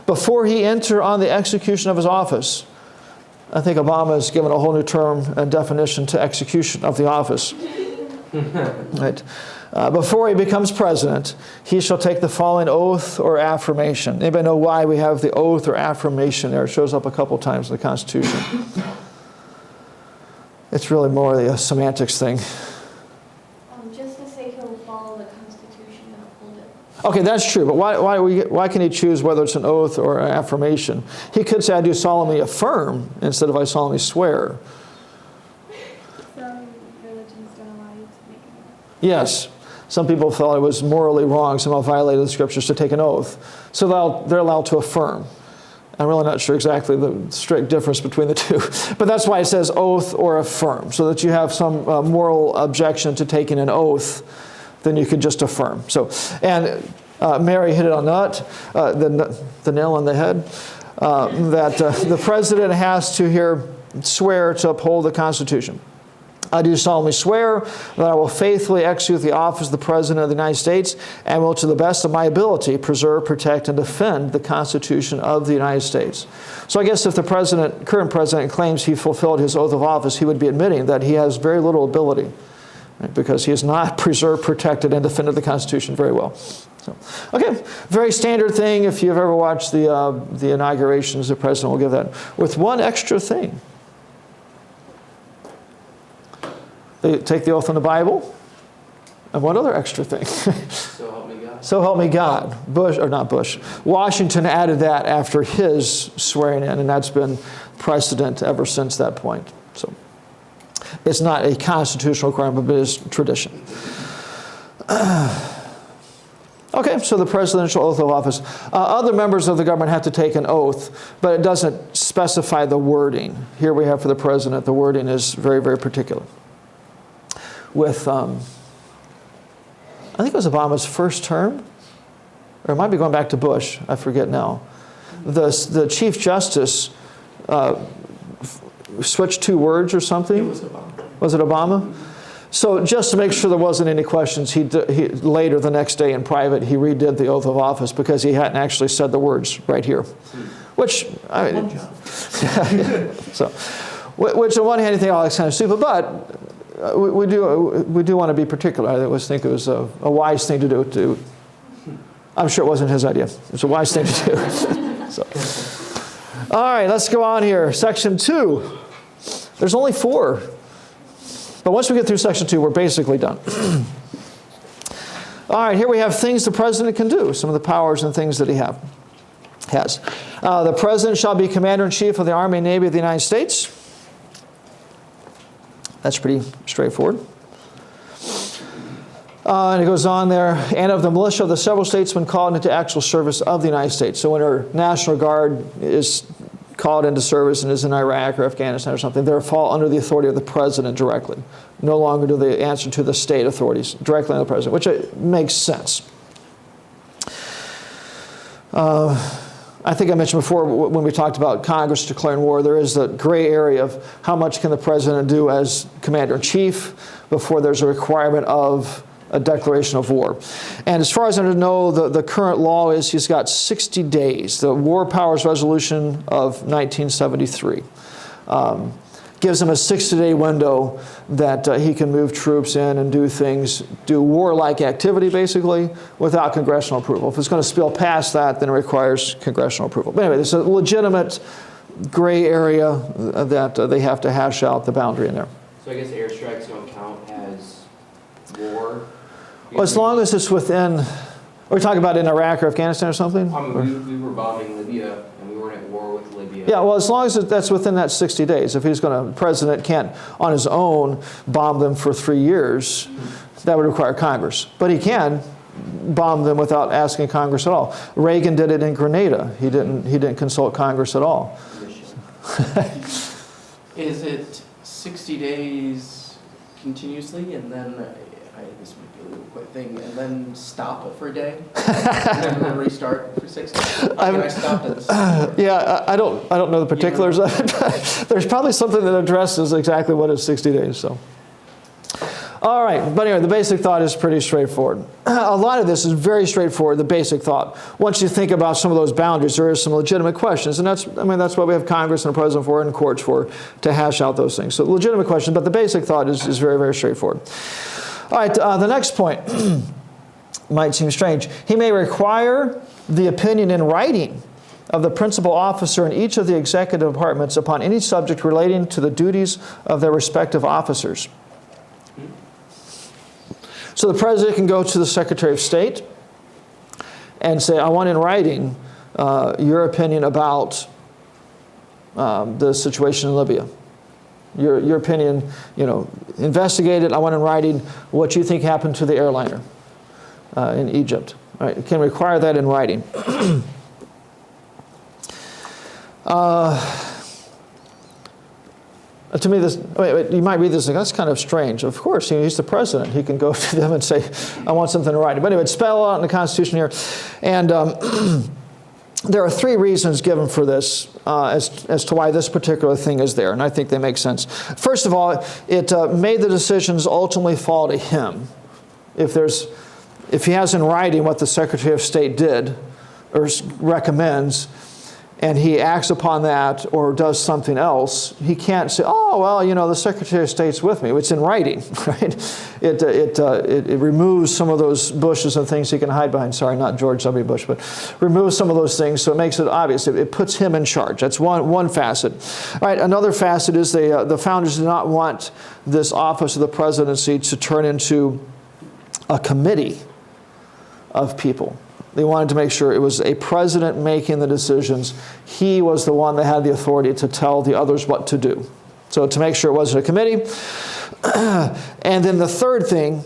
[SPEAKER 1] Before he enter on the execution of his office, I think Obama has given a whole new term and definition to execution of the office. Right. Before he becomes president, he shall take the following oath or affirmation. Anybody know why we have the oath or affirmation there? It shows up a couple times in the Constitution. It's really more a semantics thing.
[SPEAKER 7] Just to say he'll follow the Constitution and uphold it.
[SPEAKER 1] Okay, that's true, but why can he choose whether it's an oath or an affirmation? He could say, I do solemnly affirm, instead of I solemnly swear.
[SPEAKER 3] Some religions don't allow you to make an oath.
[SPEAKER 1] Yes. Some people felt it was morally wrong, somehow violated the scriptures to take an oath. So they're allowed to affirm. I'm really not sure exactly the strict difference between the two. But that's why it says oath or affirm, so that you have some moral objection to taking an oath, then you could just affirm. So, and Mary hit it on the nail on the head, that the president has to swear to uphold the Constitution. I do solemnly swear that I will faithfully execute the office of the President of the United States and will, to the best of my ability, preserve, protect, and defend the Constitution of the United States. So I guess if the current president claims he fulfilled his oath of office, he would be admitting that he has very little ability, right, because he has not preserved, protected, and defended the Constitution very well. So, okay, very standard thing. If you've ever watched the inaugurations, the president will give that, with one extra thing. They take the oath on the Bible, and one other extra thing.
[SPEAKER 6] So help me God.
[SPEAKER 1] So help me God. Washington added that after his swearing in, and that's been precedent ever since that point. So it's not a constitutional requirement, but it is tradition. Okay, so the presidential oath of office. Other members of the government have to take an oath, but it doesn't specify the wording. Here we have for the president, the wording is very, very particular. With, I think it was Obama's first term, or it might be going back to Bush, I forget now. The Chief Justice switched 2 words or something.
[SPEAKER 4] It was Obama.
[SPEAKER 1] Was it Obama? So just to make sure there wasn't any questions, he later the next day in private, he redid the oath of office because he hadn't actually said the words right here. Which, so, which on one hand, you think, oh, that's kind of stupid, but we do want to be particular. I always think it was a wise thing to do. I'm sure it wasn't his idea. It's a wise thing to do. So. All right, let's go on here. Section 2. There's only 4. But once we get through section 2, we're basically done. All right, here we have things the president can do, some of the powers and things that he has. The president shall be commander-in-chief of the Army and Navy of the United States. That's pretty straightforward. And it goes on there, and of the militia of the several states when called into actual service of the United States. So when our National Guard is called into service and is in Iraq or Afghanistan or something, they fall under the authority of the president directly. No longer do they answer to the state authorities, directly under the president, which makes sense. I think I mentioned before when we talked about Congress declaring war, there is the gray area of how much can the president do as commander-in-chief before there's a requirement of a declaration of war. And as far as I know, the current law is he's got 60 days. The War Powers Resolution of 1973 gives him a 60-day window that he can move troops in and do things, do warlike activity basically, without congressional approval. If it's going to spill past that, then it requires congressional approval. But anyway, there's a legitimate gray area that they have to hash out the boundary in there.
[SPEAKER 6] So I guess airstrikes don't count as war?
[SPEAKER 1] Well, as long as it's within, are we talking about in Iraq or Afghanistan or something?
[SPEAKER 6] I mean, we were bombing Libya, and we weren't at war with Libya.
[SPEAKER 1] Yeah, well, as long as that's within that 60 days. If the president can't, on his own, bomb them for 3 years, that would require Congress. But he can bomb them without asking Congress at all. Reagan did it in Grenada. He didn't consult Congress at all.
[SPEAKER 4] Is it 60 days continuously, and then this might be a little quick thing, and then stop it for a day, and then restart for 6 days. I stopped at the
[SPEAKER 1] Yeah, I don't know the particulars of it, but there's probably something that addresses exactly what is 60 days, so. All right, but anyway, the basic thought is pretty straightforward. A lot of this is very straightforward, the basic thought. Once you think about some of those boundaries, there is some legitimate questions, and that's what we have Congress and the President for and courts for, to hash out those things. So legitimate questions, but the basic thought is very, very straightforward. All right, the next point might seem strange. He may require the opinion in writing of the principal officer in each of the executive departments upon any subject relating to the duties of their respective officers. So the President can go to the Secretary of State and say, I want in writing your opinion about the situation in Libya. Your opinion, investigate it. I want in writing what you think happened to the airliner in Egypt. All right, it can require that in writing. To me, you might read this and that's kind of strange. Of course, he's the president. He can go to them and say, I want something in writing. But anyway, it's spelled out in the Constitution here. And there are 3 reasons given for this as to why this particular thing is there. And I think they make sense. First of all, it made the decisions ultimately fall to him. If he has in writing what the Secretary of State did or recommends, and he acts upon that or does something else, he can't say, oh, well, the Secretary of State's with me. It's in writing, right? It removes some of those bushes and things he can hide behind. Sorry, not George W. Bush, but removes some of those things, so it makes it obvious. It puts him in charge. That's one facet. All right, another facet is the founders did not want this office of the presidency to turn into a committee of people. They wanted to make sure it was a president making the decisions. He was the one that had the authority to tell the others what to do. So to make sure it wasn't a committee. And then the third thing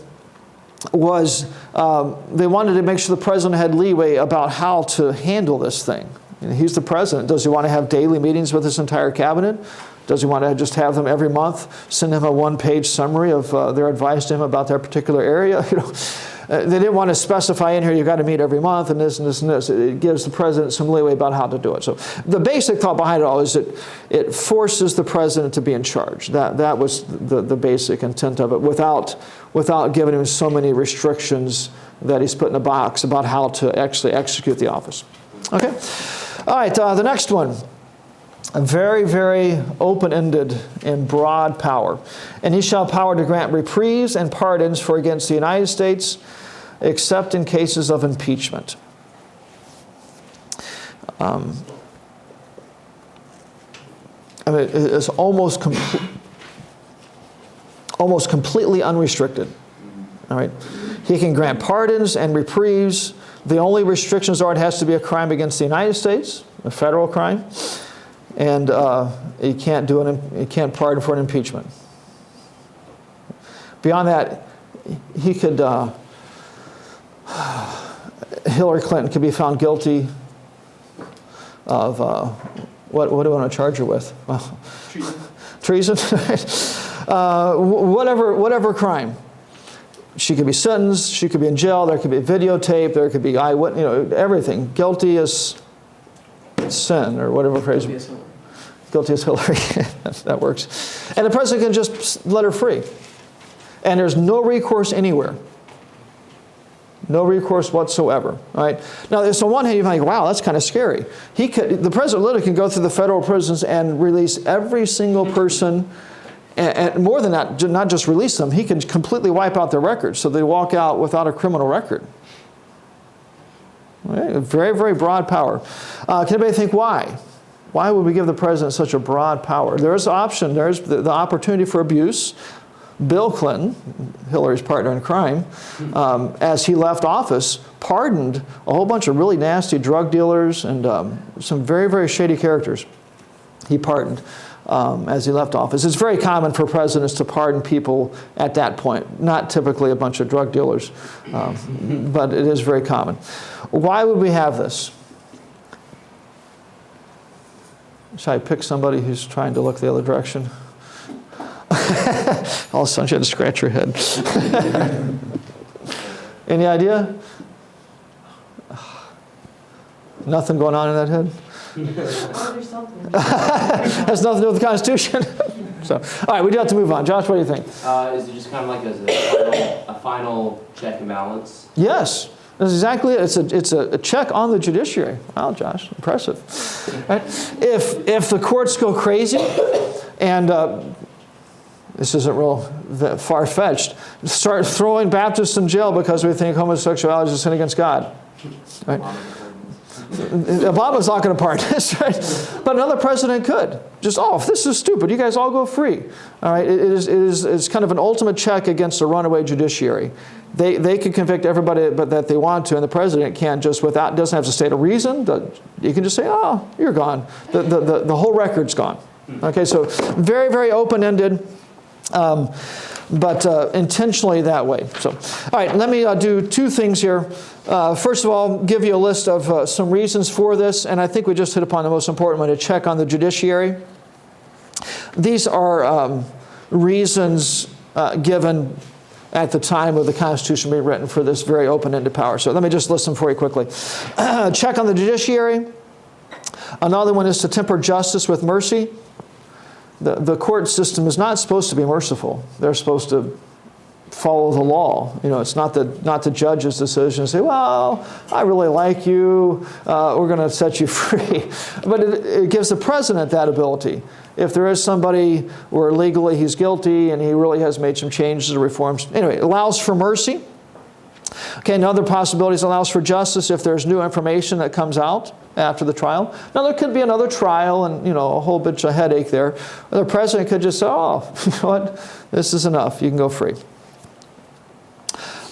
[SPEAKER 1] was they wanted to make sure the president had leeway about how to handle this thing. He's the president. Does he want to have daily meetings with his entire cabinet? Does he want to just have them every month, send him a 1-page summary of their advice to him about their particular area? They didn't want to specify in here, you've got to meet every month and this and this and this. It gives the president some leeway about how to do it. So the basic thought behind it all is that it forces the president to be in charge. That was the basic intent of it, without giving him so many restrictions that he's put in a box about how to actually execute the office. Okay? All right, the next one. A very, very open-ended and broad power. And he shall have power to grant reprieves and pardons for against the United States, except in cases of impeachment. It's almost completely unrestricted. All right, he can grant pardons and reprieves. The only restrictions are it has to be a crime against the United States, a federal crime. And he can't pardon for an impeachment. Beyond that, he could, Hillary Clinton could be found guilty of, what do I want to charge her with? Well, treason. Whatever crime. She could be sentenced, she could be in jail, there could be a videotape, there could be eyewitness, everything. Guilty as sin, or whatever phrase. Guilty as Hillary. That works. And the president can just let her free. And there's no recourse anywhere. No recourse whatsoever. All right. Now, so on one hand, you might think, wow, that's kind of scary. The president literally can go through the federal prisons and release every single person, and more than that, not just release them, he can completely wipe out their records so they walk out without a criminal record. All right. Very, very broad power. Can anybody think why? Why would we give the president such a broad power? There's the option. There's the opportunity for abuse. Bill Clinton, Hillary's partner in crime, as he left office, pardoned a whole bunch of really nasty drug dealers and some very, very shady characters. He pardoned as he left office. It's very common for presidents to pardon people at that point, not typically a bunch of drug dealers, but it is very common. Why would we have this? Should I pick somebody who's trying to look the other direction? All of a sudden you had to scratch your head. Any idea? Nothing going on in that head?
[SPEAKER 7] Oh, there's something.
[SPEAKER 1] Has nothing to do with the Constitution. So, all right, we do have to move on. Josh, what do you think?
[SPEAKER 6] Is it just kind of like as a final check and balance?
[SPEAKER 1] Yes, that's exactly it. It's a check on the judiciary. Wow, Josh, impressive. Right? If the courts go crazy, and this isn't real far-fetched, start throwing Baptists in jail because we think homosexuality is a sin against God. Right? Obama's not going to pardon this, right? But another president could. Just, if this is stupid, you guys all go free. All right, it's kind of an ultimate check against a runaway judiciary. They can convict everybody but that they want to, and the president can just doesn't have to state a reason. You can just say, you're gone. The whole record's gone. Okay, so very, very open-ended. But intentionally that way. So, all right, let me do two things here. First of all, give you a list of some reasons for this, and I think we just hit upon the most important one, to check on the judiciary. These are reasons given at the time of the Constitution being written for this very open-ended power. So let me just list them for you quickly. Check on the judiciary. Another one is to temper justice with mercy. The court system is not supposed to be merciful. They're supposed to follow the law. It's not the judge's decision to say, well, I really like you, we're going to set you free. But it gives the president that ability. If there is somebody where legally he's guilty and he really has made some changes or reforms. Anyway, it allows for mercy. Okay, another possibility is allows for justice if there's new information that comes out after the trial. Now, there could be another trial and, a whole bunch of headache there. The president could just say, you know what, this is enough. You can go free.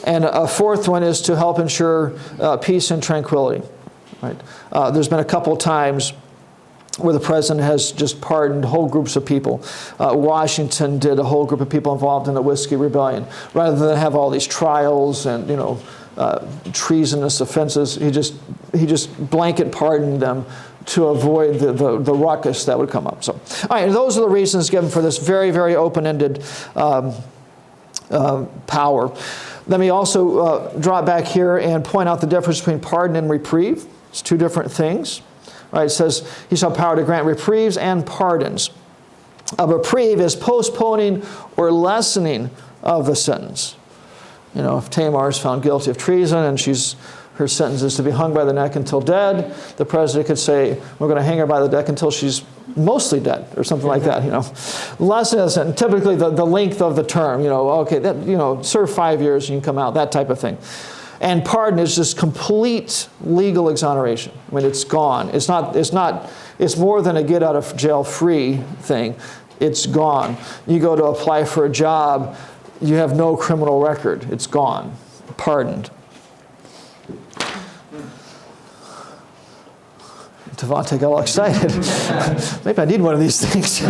[SPEAKER 1] And a fourth one is to help ensure peace and tranquility. Right? There's been a couple times where the president has just pardoned whole groups of people. Washington did a whole group of people involved in the Whiskey Rebellion. Rather than have all these trials and, treasonous offenses, he just blanket pardoned them to avoid the ruckus that would come up. So, all right, those are the reasons given for this very, very open-ended power. Let me also draw it back here and point out the difference between pardon and reprieve. It's two different things. Right, it says he shall have power to grant reprieves and pardons. A reprieve is postponing or lessening of the sentence. If Tamar is found guilty of treason and her sentence is to be hung by the neck until dead, the president could say, we're going to hang her by the neck until she's mostly dead, or something like that. Lessening of the sentence, typically the length of the term. Serve 5 years and you can come out, that type of thing. And pardon is just complete legal exoneration. I mean, it's gone. It's more than a get out of jail free thing. It's gone. You go to apply for a job, you have no criminal record. It's gone. Pardoned. Devontae got all excited. Maybe I need one of these things.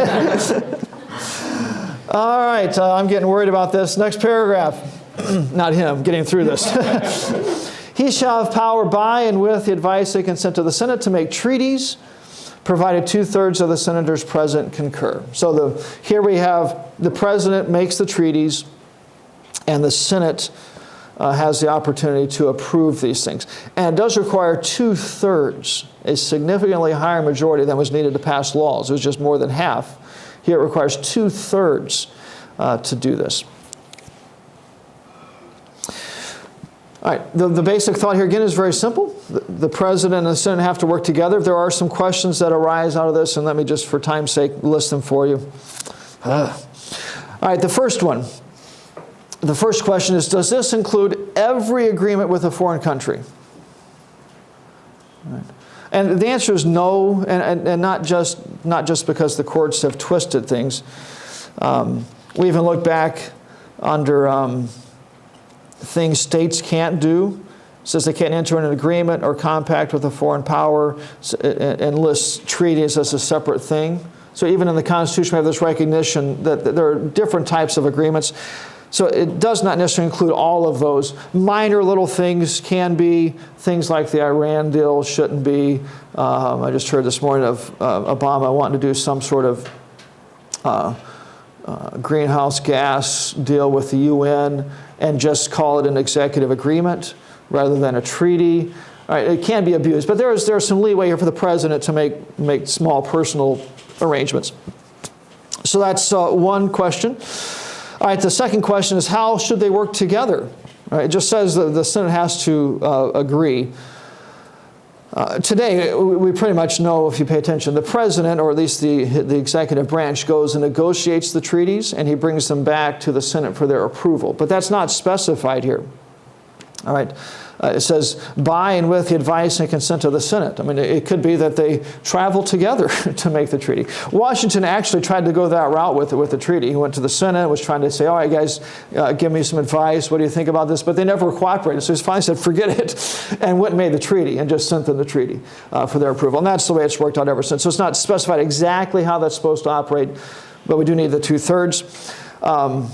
[SPEAKER 1] All right, I'm getting worried about this. Next paragraph. Not him, getting through this. He shall have power by and with the advice and consent of the Senate to make treaties, provided 2/3 of the senators present concur. So here we have the president makes the treaties, and the Senate has the opportunity to approve these things. And it does require 2/3, a significantly higher majority than was needed to pass laws. It was just more than half. Here it requires 2/3 to do this. All right, the basic thought here again is very simple. The president and the Senate have to work together. There are some questions that arise out of this, and let me just, for time's sake, list them for you. All right, the first one. The first question is, does this include every agreement with a foreign country? All right. And the answer is no, and not just because the courts have twisted things. We even look back under things states can't do. It says they can't enter into an agreement or compact with a foreign power, and lists treaties as a separate thing. So even in the Constitution we have this recognition that there are different types of agreements. So it does not necessarily include all of those. Minor little things can be, things like the Iran deal shouldn't be. I just heard this morning of Obama wanting to do some sort of greenhouse gas deal with the UN and just call it an executive agreement rather than a treaty. All right, it can be abused, but there's some leeway here for the president to make small personal arrangements. So that's one question. All right, the second question is how should they work together? All right, it just says that the Senate has to agree. Today, we pretty much know, if you pay attention, the president, or at least the executive branch, goes and negotiates the treaties, and he brings them back to the Senate for their approval. But that's not specified here. All right. It says, by and with the advice and consent of the Senate. I mean, it could be that they travel together to make the treaty. Washington actually tried to go that route with the treaty. He went to the Senate, was trying to say, all right, guys, give me some advice. What do you think about this? But they never cooperated. So he finally said, forget it, and went and made the treaty and just sent them the treaty for their approval. And that's the way it's worked out ever since. So it's not specified exactly how that's supposed to operate, but we do need the 2/3.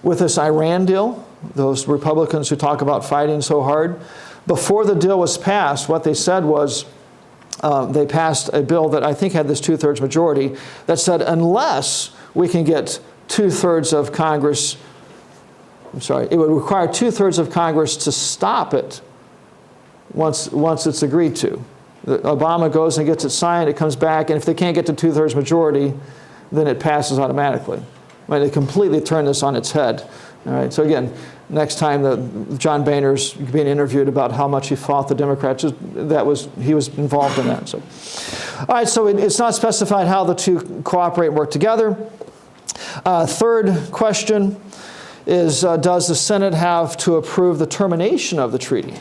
[SPEAKER 1] With this Iran deal, those Republicans who talk about fighting so hard, before the deal was passed, what they said was they passed a bill that I think had this 2/3 majority that said unless we can get 2/3 of Congress, it would require 2/3 of Congress to stop it once it's agreed to. Obama goes and gets it signed, it comes back, and if they can't get to 2/3 majority, then it passes automatically. I mean, they completely turned this on its head. All right. So again, next time John Boehner's being interviewed about how much he fought the Democrats, he was involved in that. So, all right. So it's not specified how the two cooperate and work together. Third question is, does the Senate have to approve the termination of the treaty?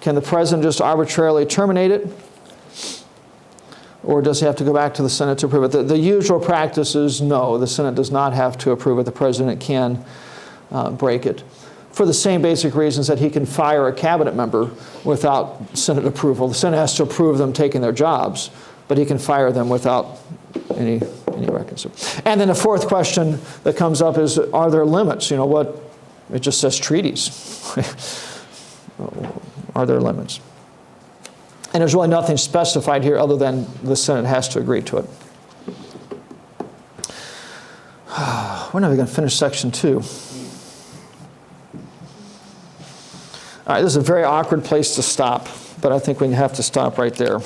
[SPEAKER 1] Can the president just arbitrarily terminate it? Or does he have to go back to the Senate to approve it? The usual practice is no, the Senate does not have to approve it. The president can break it for the same basic reasons that he can fire a cabinet member without Senate approval. The Senate has to approve them taking their jobs, but he can fire them without any records. And then the fourth question that comes up is, are there limits? You know what? It just says treaties. Are there limits? And there's really nothing specified here other than the Senate has to agree to it. When are we going to finish section 2? All right, this is a very awkward place to stop, but I think we have to stop right there.